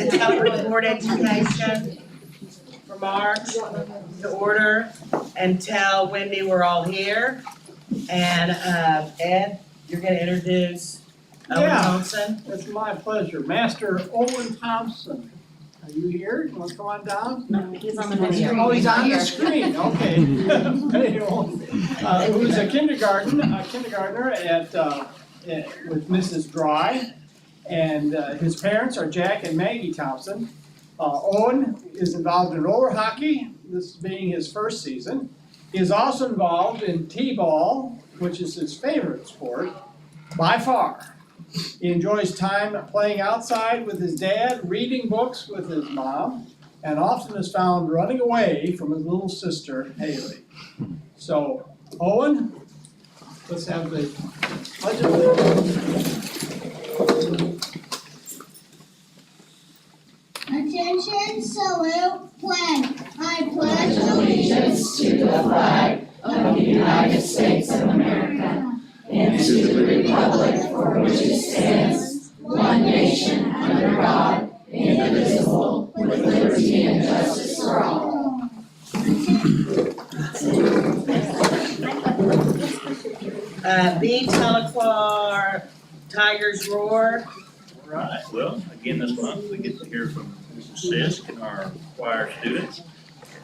the Tahlequah Board Education remarks to order and tell Wendy we're all here. And Ed, you're gonna introduce Owen Yeah. Thompson. It's my pleasure. Master Owen Thompson, are you here? You want to come on down? No, he's on the video. Oh, he's on the screen, okay. Who's a kindergartner with Mrs. Dry. And his parents are Jack and Maggie Thompson. Owen is involved in roller hockey, this being his first season. He is also involved in t-ball, which is his favorite sport, by far. He enjoys time playing outside with his dad, reading books with his mom, and often is found running away from his little sister, Haley. So, Owen, let's have the pledge of allegiance. Attention, salute, flag. I pledge allegiance to the flag of the United States of America and to the republic for which it stands, one nation under God, indivisible, with liberty and justice for all. The Tahlequah Tigers Roar. All right, well, again, this month we get to hear from Mrs. Sisk and our choir students.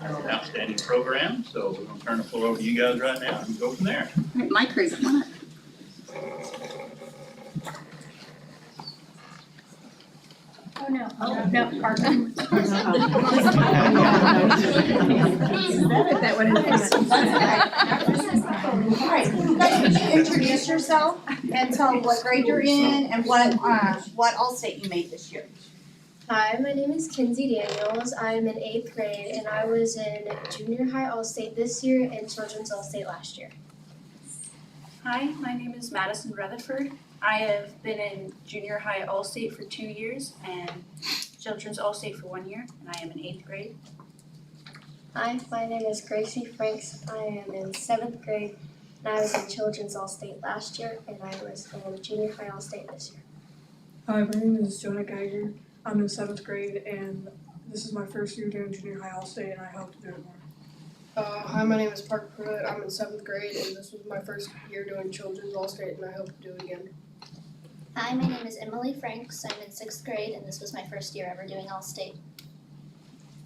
Our outstanding program, so we're gonna turn the floor over to you guys right now and go from there. My crazy one. Oh, no. No, Parker. All right, would you introduce yourself and tell what grade you're in and what All-State you made this year? Hi, my name is Kinsey Daniels. I'm in 8th grade and I was in junior high All-State this year and children's All-State last year. Hi, my name is Madison Rutherford. I have been in junior high All-State for 2 years and children's All-State for 1 year, and I am in 8th grade. Hi, my name is Gracie Franks. I am in 7th grade and I was in children's All-State last year and I was in junior high All-State this year. Hi, my name is Jonah Geiger. I'm in 7th grade and this is my first year doing junior high All-State and I hope to do it more. Hi, my name is Parker Pruitt. I'm in 7th grade and this was my first year doing children's All-State and I hope to do it again. Hi, my name is Emily Franks. I'm in 6th grade and this was my first year ever doing All-State.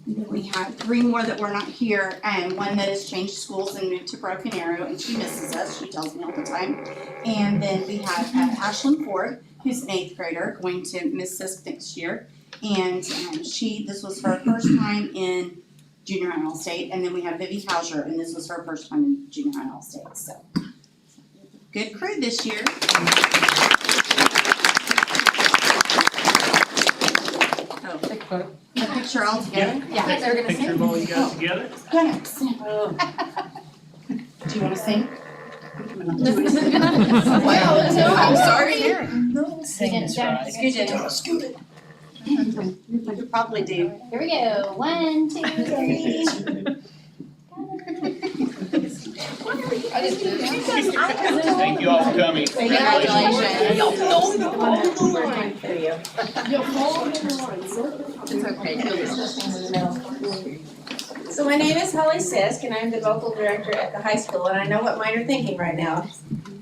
We have 3 more that were not here, and one that has changed schools and moved to Broken Arrow, and she misses us, she tells me all the time. And then we have Ashlyn Ford, who's an 8th grader, going to Miss Sisk next year. And this was her first time in junior high All-State. And then we have Vivi Hauser, and this was her first time in junior high All-State. So, good crew this year. Oh, the picture all together? Yeah, they're gonna Picture of all you guys together. Go ahead. Do you wanna sing? I'm sorry. Sing this right. Scoot it. You probably do. Here we go. 1, 2, 3. Thank you all for coming. It's okay. So my name is Holly Sisk and I'm the vocal director at the high school, and I know what mine are thinking right now.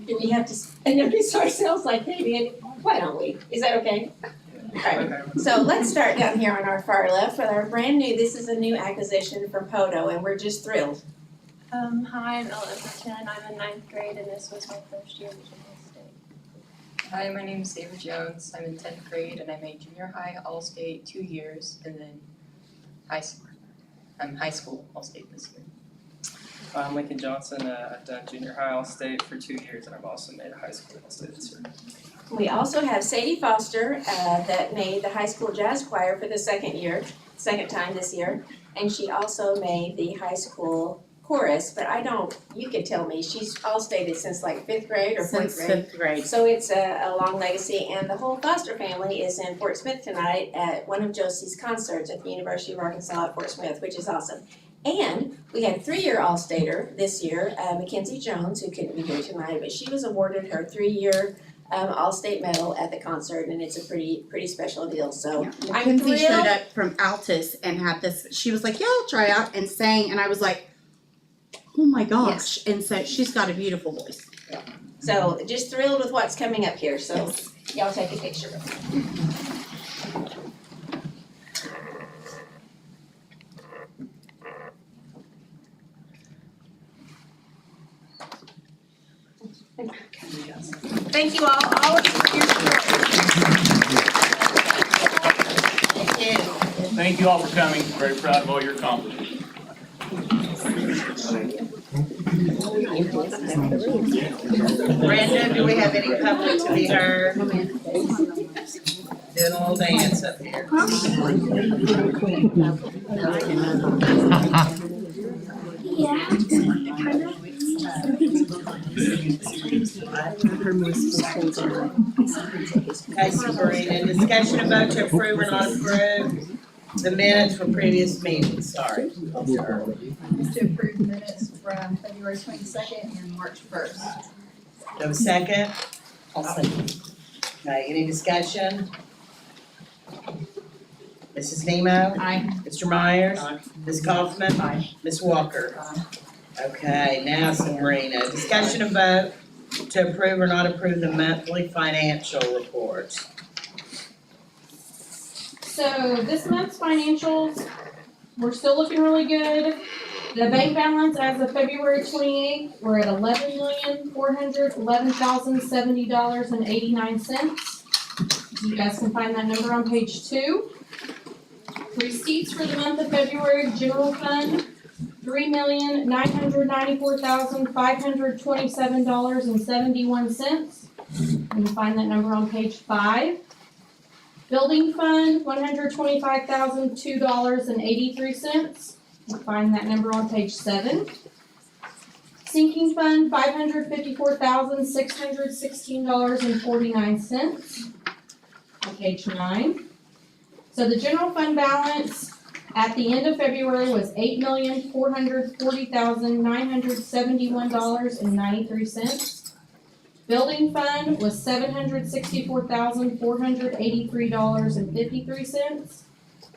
Do we have to introduce ourselves like maybe, why don't we? Is that okay? Alright, so let's start down here on our far left with our brand new, this is a new acquisition from Poto and we're just thrilled. Hi, I'm Ella Everton. I'm in 9th grade and this was my first year in junior All-State. Hi, my name is Sarah Jones. I'm in 10th grade and I made junior high All-State 2 years and then high school All-State this year. I'm Lincoln Johnson. I've done junior high All-State for 2 years and I've also made a high school All-State this year. We also have Sadie Foster that made the high school jazz choir for the second time this year. And she also made the high school chorus, but you could tell me, she's All-Stated since like 5th grade or 4th grade. Since 5th grade. So it's a long legacy, and the whole Foster family is in Fort Smith tonight at one of Josie's concerts at the University of Arkansas at Fort Smith, which is awesome. And we had a 3-year All-Stater this year, Mackenzie Jones, who couldn't be here tonight, but she was awarded her 3-year All-State medal at the concert, and it's a pretty special deal, so I'm Mackenzie showed thrilled. up from Altus and had this, she was like, yeah, I'll try out, and sang, and I was like, oh my gosh, and so she's got a beautiful voice. So just thrilled with what's coming up here, so y'all take a picture with me. Thank you all of you for your support. Thank you. Thank you all for coming, very proud of all your accomplishments. Brenda, do we have any public to be heard? Doing a little dance up here. Okay, Sabrina, discussion and vote to approve or not approve the minutes from previous meetings, sorry. To approve minutes from February 22nd and March 1st. Do I have a second? I'll second. Okay, any discussion? Mrs. Nemo? Aye. Mr. Myers? Aye. Ms. Kaufman? Aye. Ms. Walker? Okay, now Sabrina, discussion and vote to approve or not approve the monthly financial reports. So this month's financials, we're still looking really good. The bank balance as of February 28th, we're at $11,411,070.89. You guys can find that number on page 2. Receipts for the month of February, general fund, $3,994,527.71. You can find that number on page 5. Building fund, $125,002.83. You can find that number on page 7. Sinking fund, $554,616.49 on page 9. So the general fund balance at the end of February was $8,440,971.93. Building fund was $764,483.53.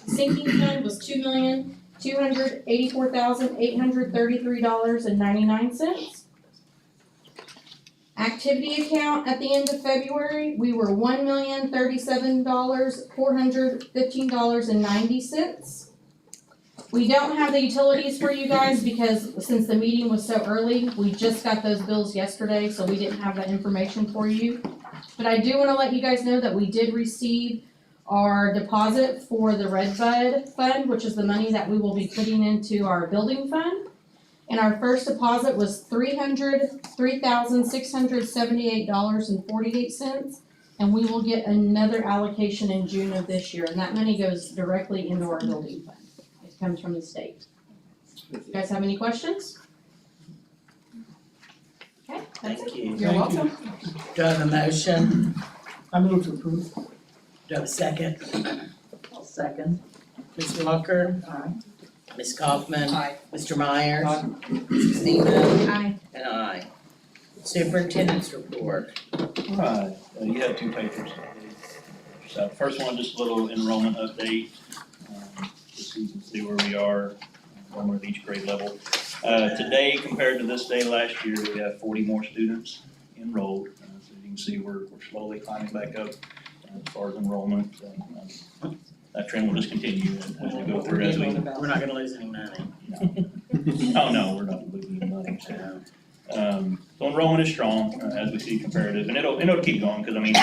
Sinking fund was $2,284,833.99. Activity account at the end of February, we were $1,037,415.90. We don't have the utilities for you guys because since the meeting was so early, we just got those bills yesterday, so we didn't have that information for you. But I do wanna let you guys know that we did receive our deposit for the Redbud Fund, which is the money that we will be putting into our building fund. And our first deposit was $303,678.48, and we will get another allocation in June of this year, and that money goes directly into our building fund. It comes from the state. You guys have any questions? Okay, that's it. Thank you. You're welcome. Do I have a motion? I move to approve. Do I have a second? I'll second. Ms. Walker? Aye. Ms. Kaufman? Aye. Mr. Myers? Aye. Mrs. Nemo? Aye. And I. Superintendent's report. Alright, you have 2 papers. So first one, just a little enrollment update, just so you can see where we are, enrollment at each grade level. Today, compared to this day last year, we have 40 more students enrolled. So you can see we're slowly climbing back up as far as enrollment. That trend will just continue as we go through, as we. We're not gonna lose any money. Oh, no, we're not losing any money. So enrollment is strong, as we see comparative, and it'll keep going, cause I mean,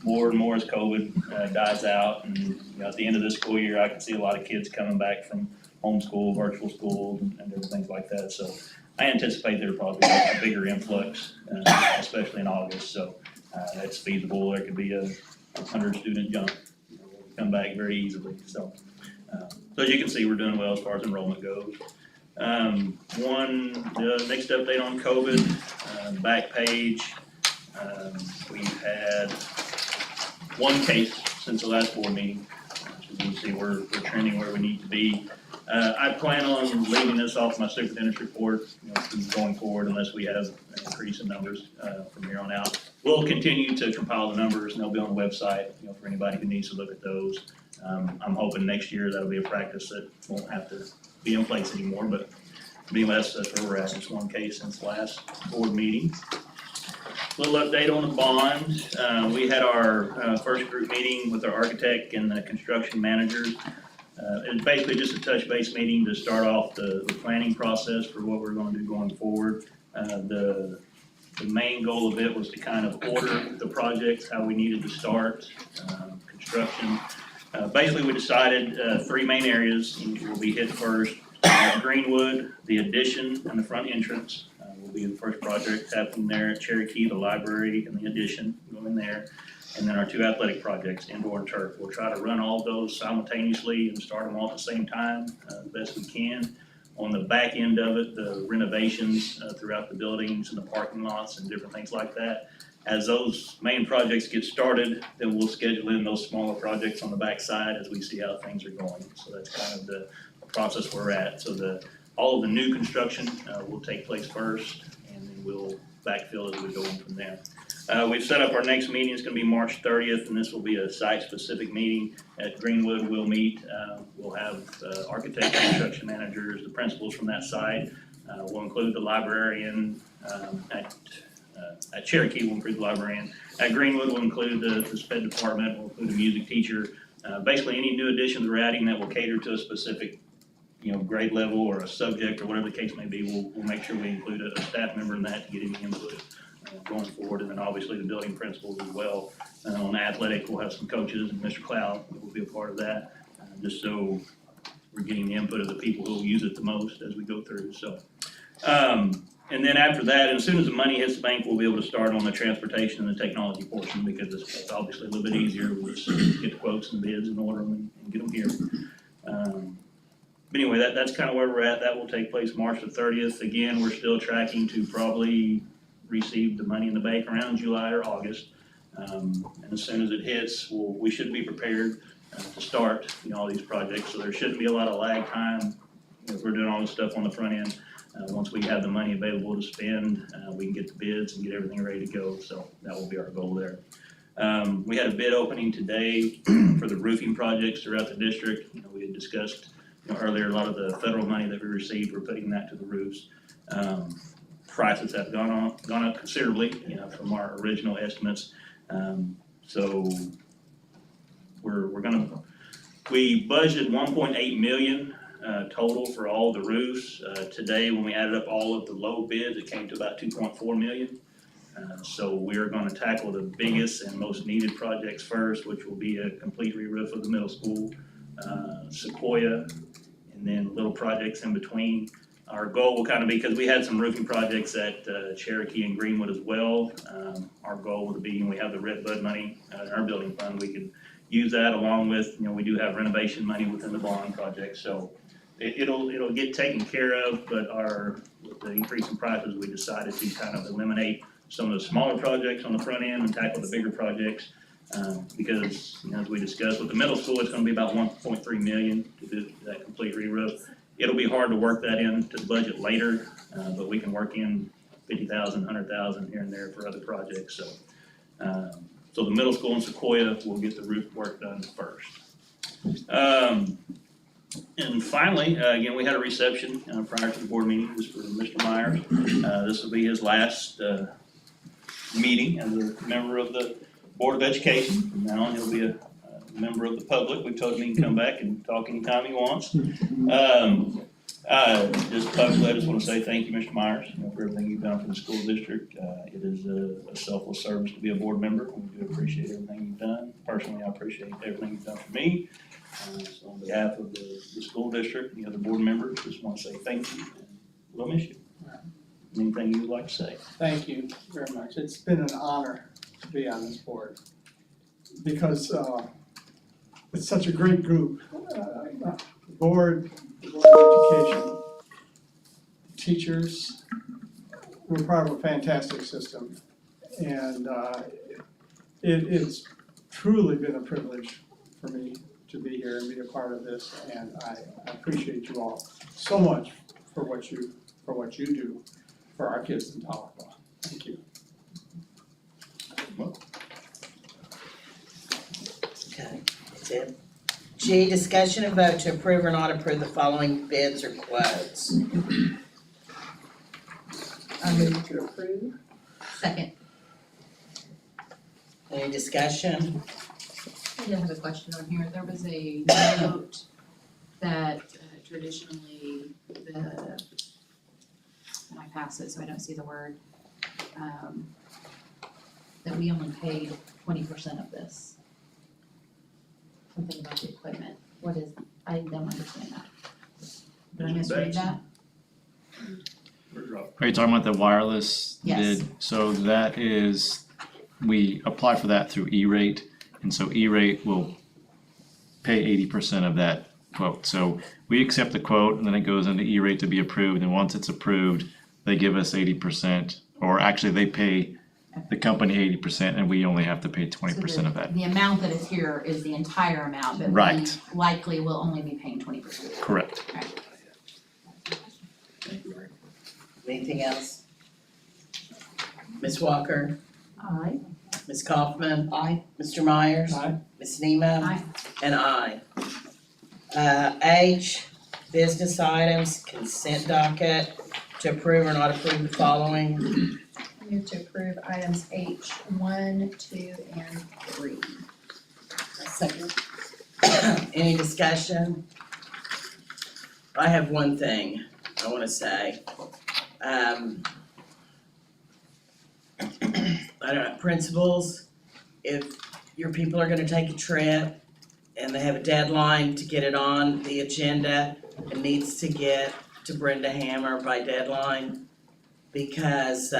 more and more as COVID dies out, and you know, at the end of this school year, I can see a lot of kids coming back from homeschool, virtual schools, and different things like that, so I anticipate there'll probably be a bigger influx, especially in August, so that's feasible. There could be a 100-student jump, come back very easily, so as you can see, we're doing well as far as enrollment goes. Next update on COVID, back page, we've had 1 case since the last board meeting. As you can see, we're trending where we need to be. I plan on leaving this off my superintendent's report, going forward unless we have an increase in numbers from here on out. we'll continue to compile the numbers and they'll be on the website, for anybody who needs to look at those. I'm hoping next year that'll be a practice that won't have to be in place anymore, but anyway, that's where we're at. Just one case since last board meeting. Little update on the bond. We had our first group meeting with our architect and the construction managers. It was basically just a touch base meeting to start off the planning process for what we're gonna do going forward. The main goal of it was to kind of order the projects, how we needed to start construction. Basically, we decided 3 main areas will be hit first. Greenwood, the addition, and the front entrance will be the first project happening there at Cherokee, the library, and the addition going there. And then our 2 athletic projects, indoor and turf. We'll try to run all those simultaneously and start them all at the same time, the best we can. On the back end of it, the renovations throughout the buildings and the parking lots and different things like that. As those main projects get started, then we'll schedule in those smaller projects on the back side as we see how things are going. So that's kind of the process we're at. So all of the new construction will take place first, and then we'll backfill as we go on from there. We've set up our next meeting. It's gonna be March 30th, and this will be a site-specific meeting at Greenwood. We'll meet, we'll have architects, construction managers, the principals from that site. We'll include the librarian at Cherokee. We'll include the librarian. At Greenwood, we'll include the sped department. We'll include a music teacher. Basically, any new additions we're adding that will cater to a specific grade level or a subject or whatever the case may be, we'll make sure we include a staff member in that to get any input going forward, and then obviously the building principals as well. On athletic, we'll have some coaches, and Mr. Cloud will be a part of that, just so we're getting the input of the people who will use it the most as we go through. So, and then after that, as soon as the money hits the bank, we'll be able to start on the transportation and the technology portion, because it's obviously a little bit easier. We'll just get the quotes and bids and order them and get them here. But anyway, that's kind of where we're at. That will take place March the 30th. Again, we're still tracking to probably receive the money in the bank around July or August. And as soon as it hits, we should be prepared to start all these projects. So there shouldn't be a lot of lag time if we're doing all this stuff on the front end. Once we have the money available to spend, we can get the bids and get everything ready to go. So that will be our goal there. We had a bid opening today for the roofing projects throughout the district. We had discussed earlier a lot of the federal money that we received. We're putting that to the roofs. Prices have gone up considerably, from our original estimates. So we budgeted 1.8 million total for all the roofs. Today, when we added up all of the low bids, it came to about 2.4 million. So we're gonna tackle the biggest and most needed projects first, which will be a complete re-roof of the middle school, Tahlequah, and then little projects in between. Our goal will kind of be, because we had some roofing projects at Cherokee and Greenwood as well. Our goal would be, when we have the Red Bud money in our building fund, we can use that along with, we do have renovation money within the bond project. So it'll get taken care of, but with the increase in prices, we decided to kind of eliminate some of the smaller projects on the front end and tackle the bigger projects. Because, as we discussed with the middle school, it's gonna be about 1.3 million to do that complete re-roof. It'll be hard to work that into the budget later, but we can work in 50,000, 100,000 here and there for other projects. So the middle school in Tahlequah will get the roof work done first. And finally, again, we had a reception prior to the board meeting. This for Mr. Myers. This will be his last meeting as a member of the Board of Education. From now on, he'll be a member of the public. We've told him he can come back and talk anytime he wants. Just publicly, I just want to say thank you, Mr. Myers, for everything you've done for the school district. It is a selfless service to be a board member. We do appreciate everything you've done. Personally, I appreciate everything you've done for me. So on behalf of the school district and the other board members, just want to say thank you, and we'll miss you. Anything you would like to say? Thank you very much. It's been an honor to be on this board, because it's such a great group. The board of education, teachers, we're part of a fantastic system. And it's truly been a privilege for me to be here and be a part of this. And I appreciate you all so much for what you do for our kids in Tahlequah. Thank you. Okay, that's it. G, discussion and vote to approve or not approve the following bids or quotes. I move to approve. Second. Any discussion? I did have a question on here. There was a note that traditionally and I pass it so I don't see the word, that we only paid 20% of this. Something about the equipment. What is, I don't understand that. Did I misread that? Are you talking about the wireless Yes. bid? So that is, we apply for that through E-rate, and so E-rate will pay 80% of that quote. So we accept the quote, and then it goes into E-rate to be approved, and once it's approved, they give us 80%, or actually they pay the company 80%, and we only have to pay 20% of that. The amount that is here is the entire amount, but we Right. likely will only be paying 20%. Correct. Anything else? Ms. Walker? Aye. Ms. Kaufman? Aye. Mr. Myers? Aye. Ms. Nemo? Aye. And I. H, business items, consent docket, to approve or not approve the following. I move to approve items H 1, 2, and 3. Second. Any discussion? I have one thing I wanna say. I don't know, principals, if your people are gonna take a trip and they have a deadline to get it on the agenda, it needs to get to Brenda Hammer by deadline, because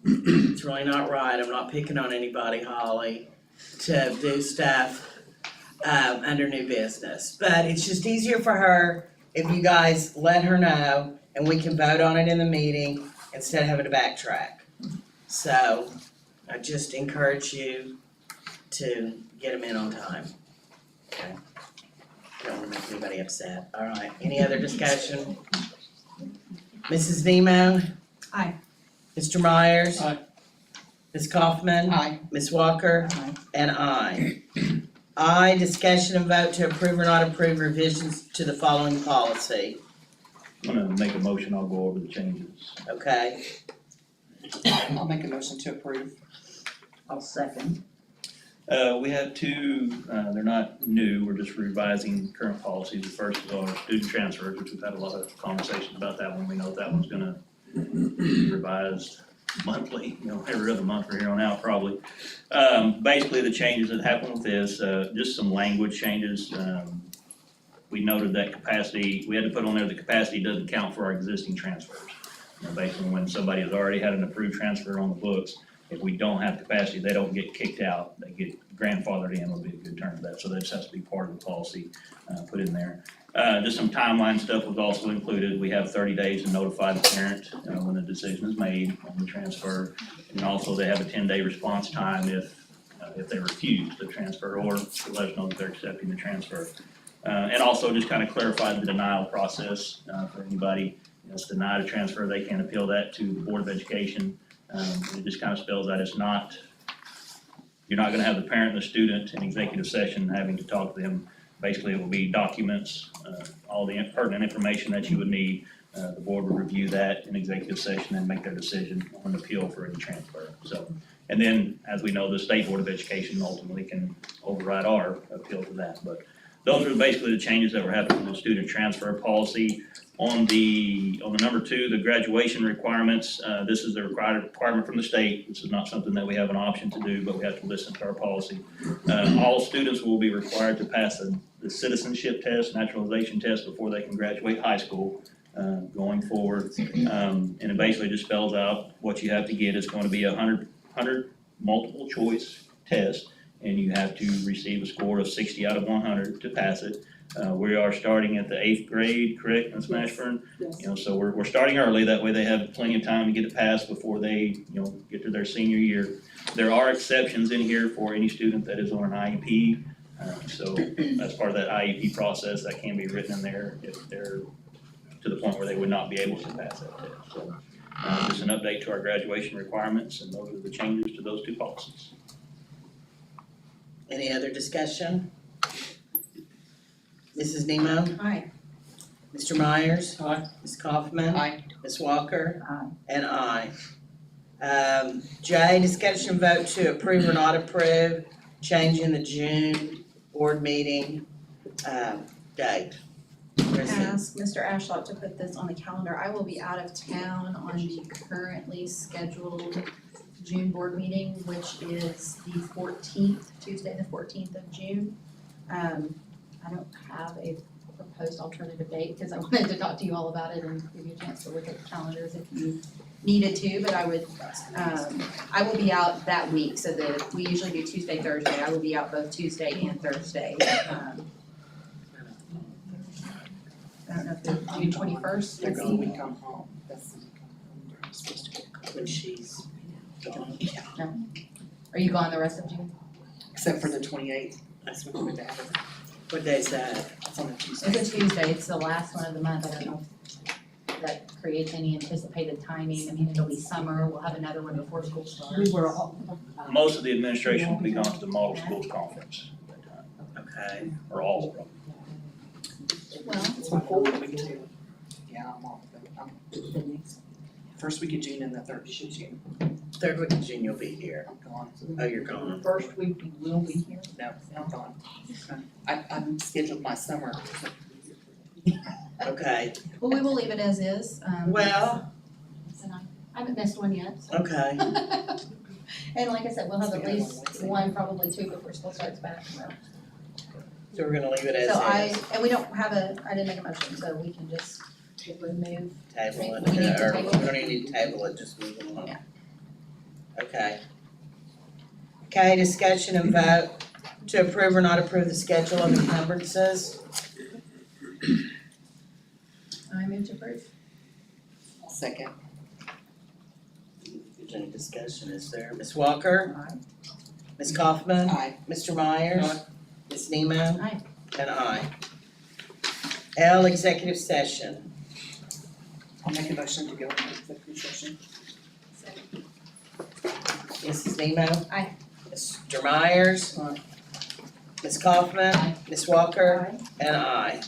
it's really not right, I'm not picking on anybody, Holly, to do stuff under new business. But it's just easier for her if you guys let her know and we can vote on it in the meeting instead of having to backtrack. So I just encourage you to get them in on time. Okay? Don't wanna make anybody upset. Alright, any other discussion? Mrs. Nemo? Aye. Mr. Myers? Aye. Ms. Kaufman? Aye. Ms. Walker? Aye. And I. I, discussion and vote to approve or not approve revisions to the following policy. I'm gonna make a motion, I'll go over the changes. Okay, I'll make a motion to approve. I'll second. We have two, they're not new, we're just revising current policies. The first is our student transfers, which we've had a lot of conversations about that one. We know that one's gonna be revised monthly, every other month from here on out probably. Basically, the changes that happen with this, just some language changes. We noted that capacity, we had to put on there the capacity doesn't count for our existing transfers. Basically, when somebody has already had an approved transfer on the books, if we don't have capacity, they don't get kicked out, they get grandfathered in, would be a good term for that, so that just has to be part of the policy, put in there. Just some timeline stuff was also included, we have 30 days to notify the parent, when the decision is made on the transfer. And also they have a 10-day response time if they refuse the transfer or to let us know that they're accepting the transfer. And also just kind of clarify the denial process, for anybody, if denied a transfer, they can appeal that to the Board of Education. It just kind of spells out it's not, you're not gonna have the parent and the student in executive session having to talk to them. Basically, it will be documents, all the pertinent information that you would need. The board will review that in executive session and make their decision on an appeal for any transfer. So, and then, as we know, the State Board of Education ultimately can override our appeal to that. But those are basically the changes that were happening in the student transfer policy. On the number 2, the graduation requirements, this is the requirement from the state. This is not something that we have an option to do, but we have to listen to our policy. All students will be required to pass the citizenship test, naturalization test before they can graduate high school, going forward. And it basically just spells out what you have to get. It's going to be a 100 multiple choice test, and you have to receive a score of 60 out of 100 to pass it. We are starting at the 8th grade, correct, Ms. Mashburn? Yes. So we're starting early, that way they have plenty of time to get it passed before they, get to their senior year. There are exceptions in here for any student that is on an IEP, so as part of that IEP process, that can be written in there if they're to the point where they would not be able to pass that test. So Just an update to our graduation requirements, and those are the changes to those two policies. Any other discussion? Mrs. Nemo? Aye. Mr. Myers? Aye. Ms. Kaufman? Aye. Ms. Walker? Aye. And aye. J, discussion vote to approve or not approve changing the June board meeting, date. Chrissy? Ask Mr. Ashlock to put this on the calendar. I will be out of town on the currently scheduled June board meeting, which is the 14th, Tuesday, the 14th of June. I don't have a proposed alternative date because I wanted to talk to you all about it and give you a chance to look at the calendars if you needed to, but I would, I will be out that week, so we usually do Tuesday, Thursday. I will be out both Tuesday and Thursday. I don't know if the June 21st. They're going to come home. That's supposed to be. When she's gone. Are you gone the rest of June? Except for the 28th. That's when we're down. What day's that? It's on a Tuesday. It's a Tuesday, it's the last one of the month, I don't know if that creates any anticipated timing, I mean, it'll be summer, we'll have another one before school starts. We were all. Most of the administration will be gone to the model schools conference at that time, Okay. or all of them. Well, It's my fourth week too. Yeah, I'm off. First week of June and the third week of June. Third week of June you'll be here. I'm gone. Oh, you're gone. First week we will be here. No, I'm gone. I'm scheduled my summer. Okay, well, we will leave it as is, well, and I haven't missed one yet, so. okay, And like I said, we'll have at least one, probably two before school starts back, so. so we're gonna leave it as is. And we don't have I didn't make a motion, so we can just remove. Table We it, need to or table we it. don't even need to table it, just move along. Yeah. Okay. Okay, discussion and vote to approve or not approve the schedule of encumbrances. I move to approve. Second. If there's any discussion, is there? Ms. Walker? Aye. Ms. Kaufman? Aye. Mr. Myers? Aye. Ms. Nemo? Aye. And aye. L, executive session. I'll make a motion to go into executive session. Mrs. Nemo? Aye. Mr. Myers? Aye. Ms. Kaufman? Aye. Ms. Walker? Aye. And aye.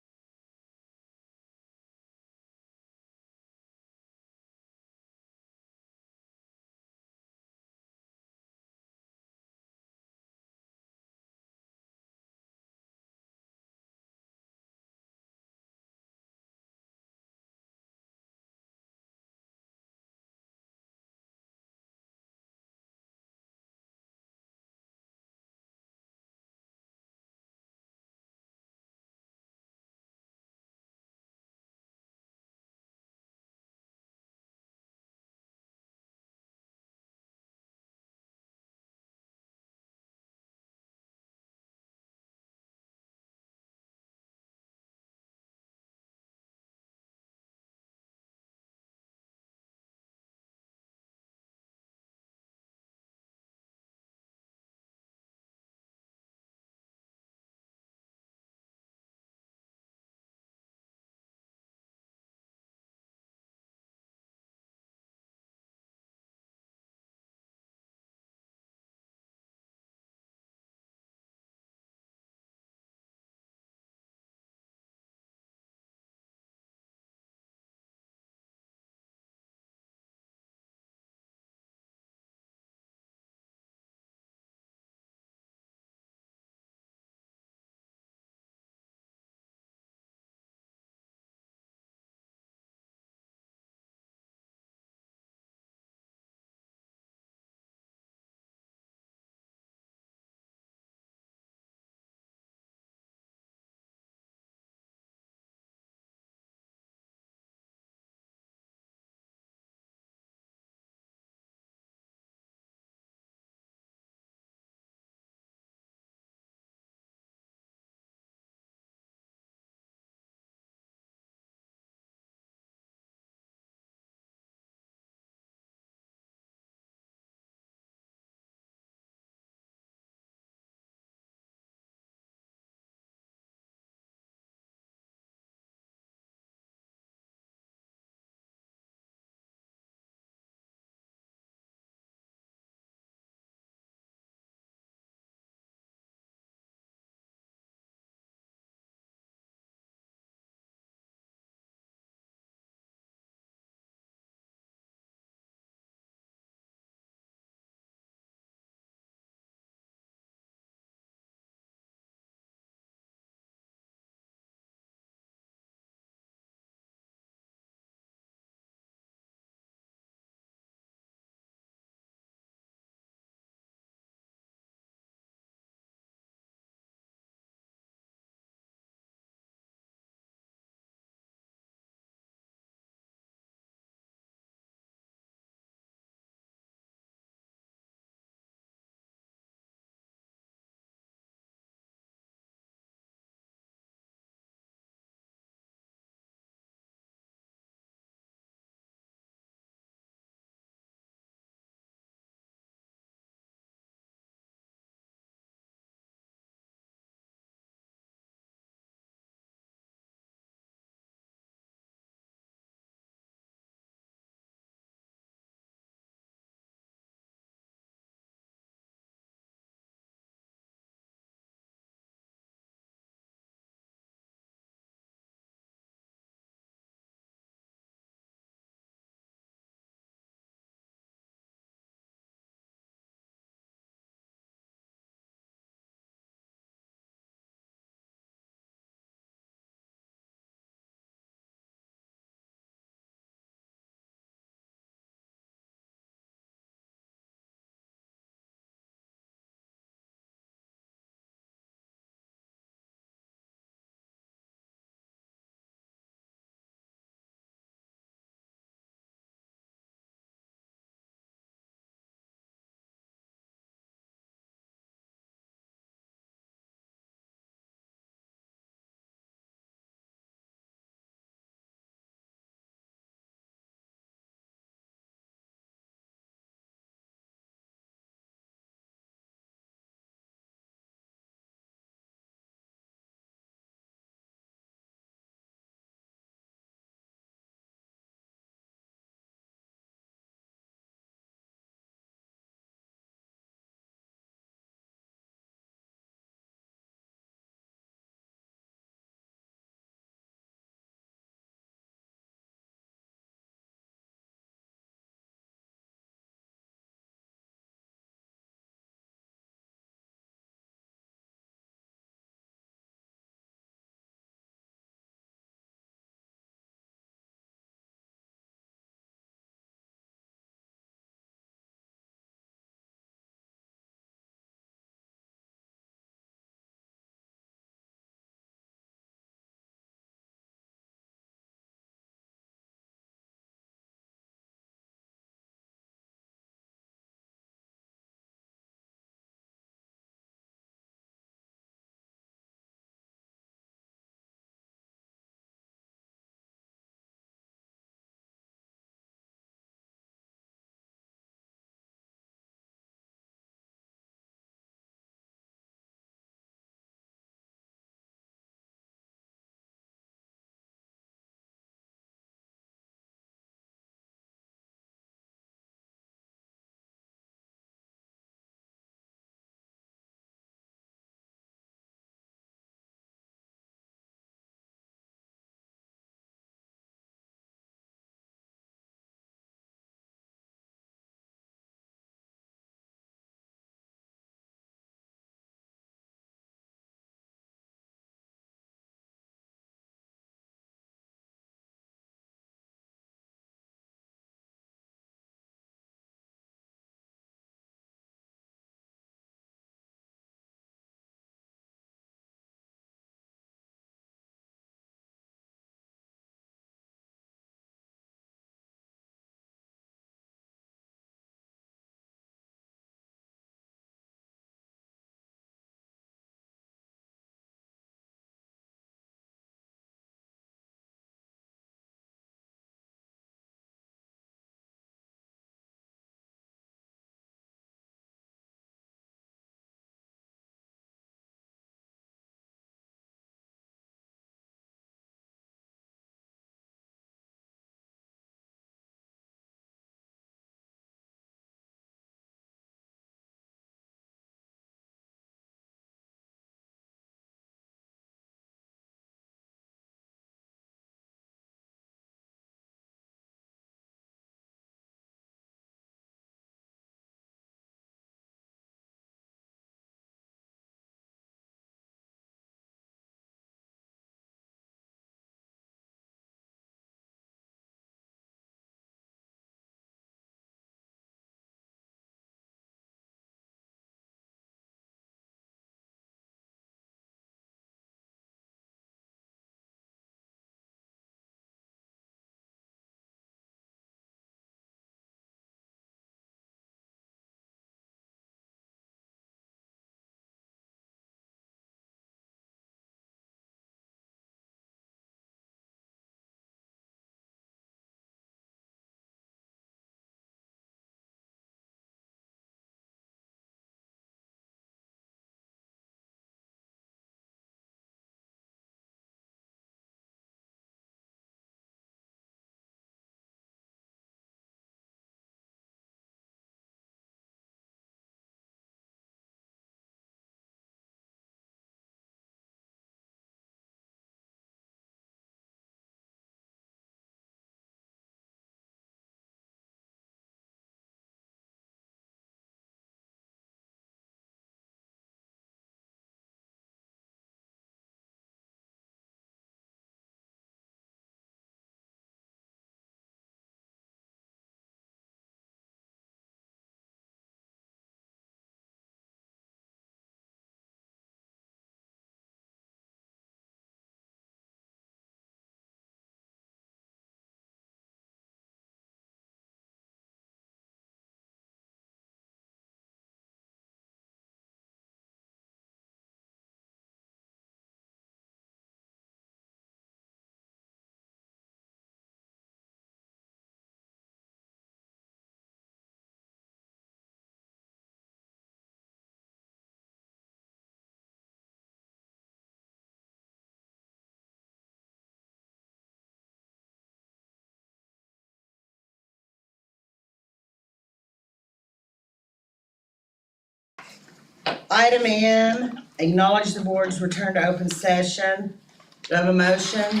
Item M, acknowledge the board's return to open session. Do I have a motion?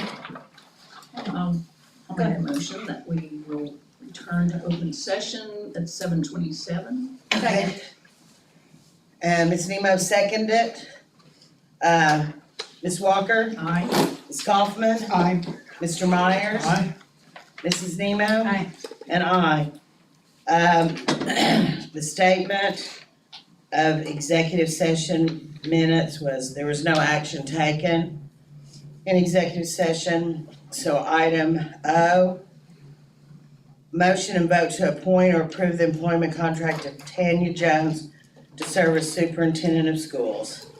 I'll make a motion that we will return to open session at 7:27. Okay. And Ms. Nemo seconded it. Ms. Walker? Aye. Ms. Kaufman? Aye. Mr. Myers? Aye. Mrs. Nemo? Aye. And I. The statement of executive session minutes was, there was no action taken in executive session. So item O, motion and vote to appoint or approve the employment contract of Tanya Jones to serve as superintendent of schools,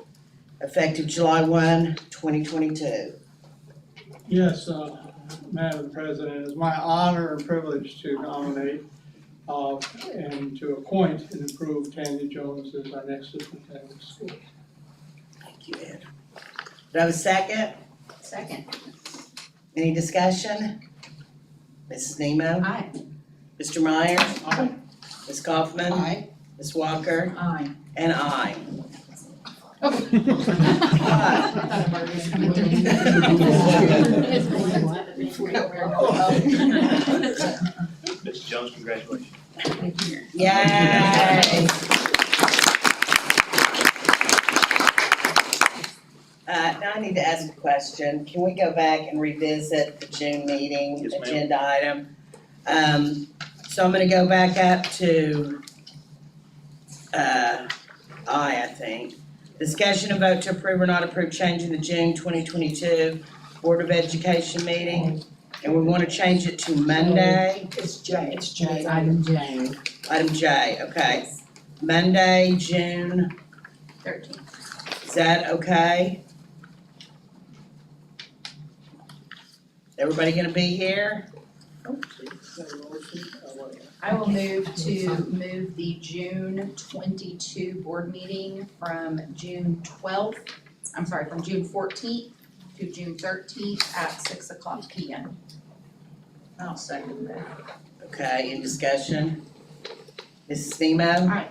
effective July 1, 2022. Yes, Madam President, it's my honor and privilege to nominate and to appoint and approve Tanya Jones as our next superintendent of schools. Thank you, Ed. Do I have a second? Second. Any discussion? Mrs. Nemo? Aye. Mr. Myers? Aye. Ms. Kaufman? Aye. Ms. Walker? Aye. And I. Mr. Jones, congratulations. Yay! Now I need to ask a question. Can we go back and revisit the June meeting Yes, ma'am. agenda item? So I'm gonna go back up to I think. Discussion and vote to approve or not approve changing the June 2022 Board of Education meeting. And we wanna change it to Monday. It's J. It's J, item J. Item J, okay. Monday, June, 13th. is that okay? Everybody gonna be here? I will move the June 22 board meeting from June 14th to June 13th at 6:00 p.m. I'll second that. Okay, in discussion? Mrs. Nemo? Aye.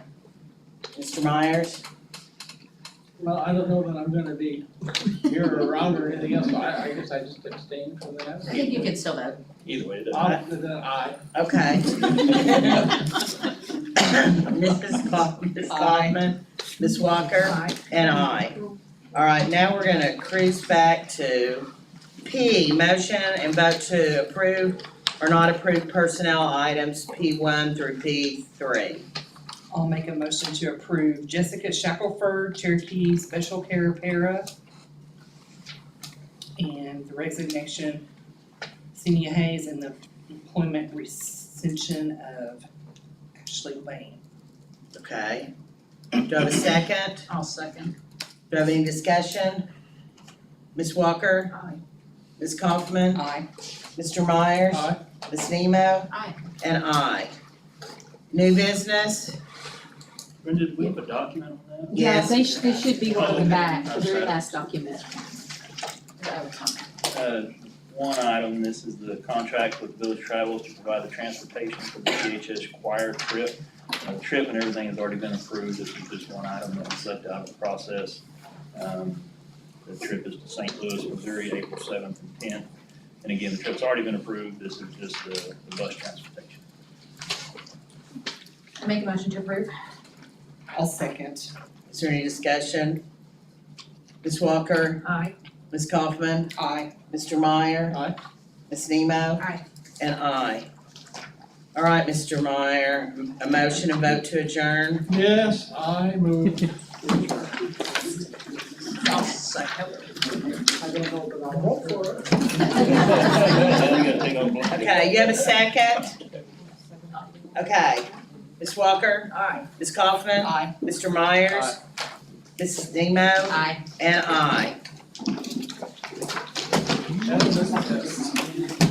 Mr. Myers? Well, I don't know that I'm gonna be here or around or anything else, so I guess I just abstain from that. I think you can still vote. Either way, it doesn't matter. Then aye. Okay. Ms. Kaufman, Ms. Walker, Aye. and I. All right, now we're gonna cruise back to P, motion and vote to approve or not approve personnel items P1 through P3. I'll make a motion to approve Jessica Shackelford, Cherokee Special Care Para, and the resignation, Senia Hayes, and the employment rescission of Ashley Lane. Okay. Do I have a second? I'll second. Do I have any discussion? Ms. Walker? Aye. Ms. Kaufman? Aye. Mr. Myers? Aye. Ms. Nemo? Aye. And I. New business? Brenda, did we have a document on that? Yeah, Yes. they should be one on the back, the very last document. One item, this is the contract with Village Travels to provide the transportation for the CHS choir trip. The trip and everything has already been approved, this is just one item that was left out of the process. The trip is to St. Louis, Missouri, April 7th and 10th. And again, the trip's already been approved, this is just the bus transportation. I make a motion to approve. I'll second. Is there any discussion? Ms. Walker? Aye. Ms. Kaufman? Aye. Mr. Meyer? Aye. Ms. Nemo? Aye. And I. All right, Mr. Meyer, a motion and vote to adjourn? Yes, I move. I'll second. I don't know, but I'll vote for it. You gotta take on. Okay, you have a second? Okay. Ms. Walker? Aye. Ms. Kaufman? Aye. Mr. Myers? Mrs. Nemo? Aye. And I. That's